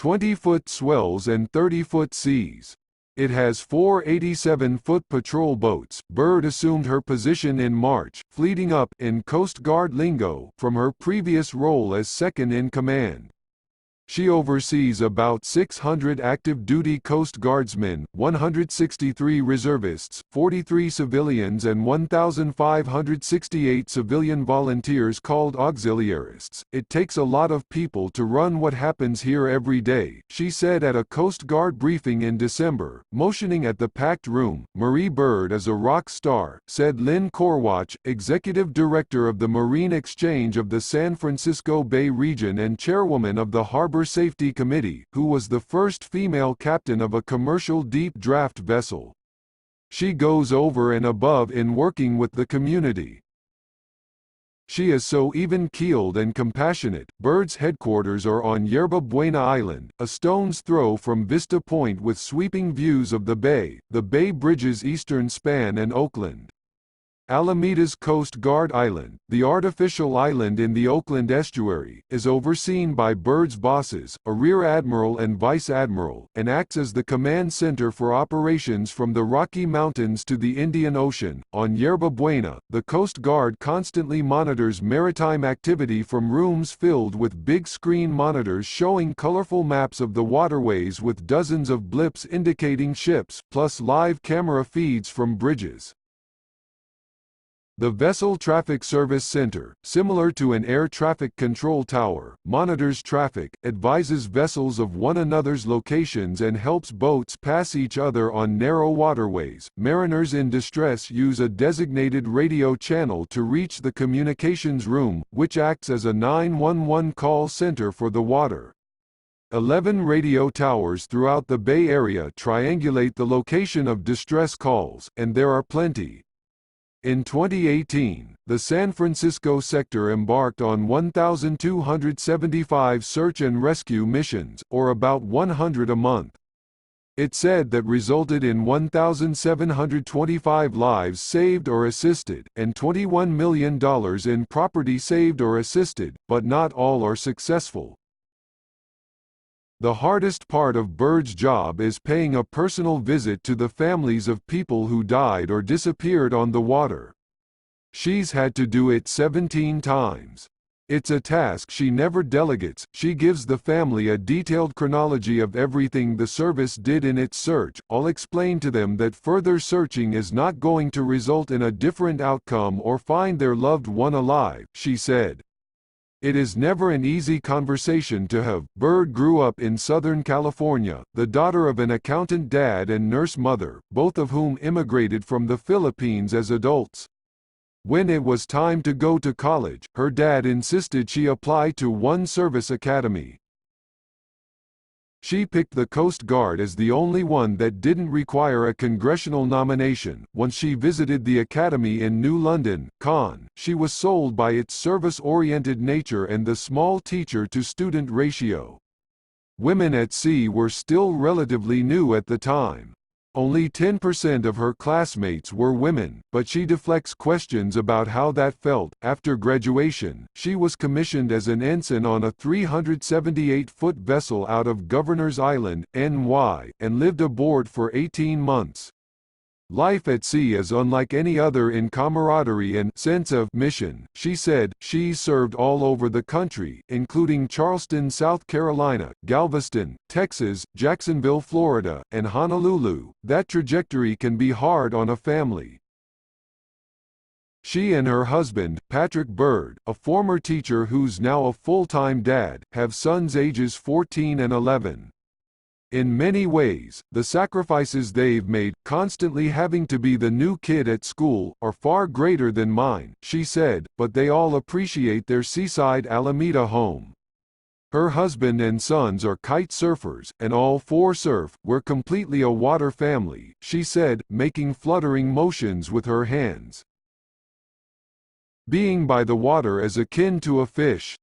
20-foot swells and 30-foot seas. It has 4 87-foot patrol boats. Byrd assumed her position in March, fleeting up in Coast Guard lingo from her previous role as second in command. She oversees about 600 active-duty Coast Guardsmen, 163 reservists, 43 civilians and 1,568 civilian volunteers called auxiliarists. "It takes a lot of people to run what happens here every day," she said at a Coast Guard briefing in December. Motioning at the packed room, "Marie Byrd is a rock star," said Lynn Korwatch, executive director of the Marine Exchange of the San Francisco Bay region and chairwoman of the Harbor Safety Committee, who was the first female captain of a commercial deep draft vessel. "She goes over and above in working with the community. She is so even-keeled and compassionate." Byrd's headquarters are on Yerba Buena Island, a stone's throw from Vista Point with sweeping views of the Bay Bridge's eastern span and Oakland. Alameda's Coast Guard Island, the artificial island in the Oakland estuary, is overseen by Byrd's bosses, a rear admiral and vice admiral, and acts as the command center for operations from the Rocky Mountains to the Indian Ocean. On Yerba Buena, the Coast Guard constantly monitors maritime activity from rooms filled with big screen monitors showing colorful maps of the waterways with dozens of blips indicating ships, plus live camera feeds from bridges. The Vessel Traffic Service Center, similar to an air traffic control tower, monitors traffic, advises vessels of one another's locations and helps boats pass each other on narrow waterways. Mariners in distress use a designated radio channel to reach the communications room, which acts as a 911 call center for the water. 11 radio towers throughout the Bay Area triangulate the location of distress calls, and there are plenty. In 2018, the San Francisco sector embarked on 1,275 search and rescue missions, or about 100 a month. It said that resulted in 1,725 lives saved or assisted, and $21 million in property saved or assisted, but not all are successful. The hardest part of Byrd's job is paying a personal visit to the families of people who died or disappeared on the water. She's had to do it 17 times. It's a task she never delegates. She gives the family a detailed chronology of everything the service did in its search. "I'll explain to them that further searching is not going to result in a different outcome or find their loved one alive," she said. It is never an easy conversation to have. Byrd grew up in Southern California, the daughter of an accountant dad and nurse mother, both of whom immigrated from the Philippines as adults. When it was time to go to college, her dad insisted she apply to one service academy. She picked the Coast Guard as the only one that didn't require a congressional nomination. Once she visited the academy in New London, Con, she was sold by its service-oriented nature and the small teacher-to-student ratio. Women at sea were still relatively new at the time. Only 10% of her classmates were women, but she deflects questions about how that felt. After graduation, she was commissioned as an ensign on a 378-foot vessel out of Governor's Island, NY, and lived aboard for 18 months. "Life at sea is unlike any other in camaraderie and sense of mission," she said. She served all over the country, including Charleston, South Carolina, Galveston, Texas, Jacksonville, Florida, and Honolulu. That trajectory can be hard on a family. She and her husband, Patrick Byrd, a former teacher who's now a full-time dad, have sons ages 14 and 11. "In many ways, the sacrifices they've made, constantly having to be the new kid at school, are far greater than mine," she said, but they all appreciate their seaside Alameda home. Her husband and sons are kite surfers, and all four surf. "We're completely a water family," she said, making fluttering motions with her hands. "Being by the water is akin to a fish.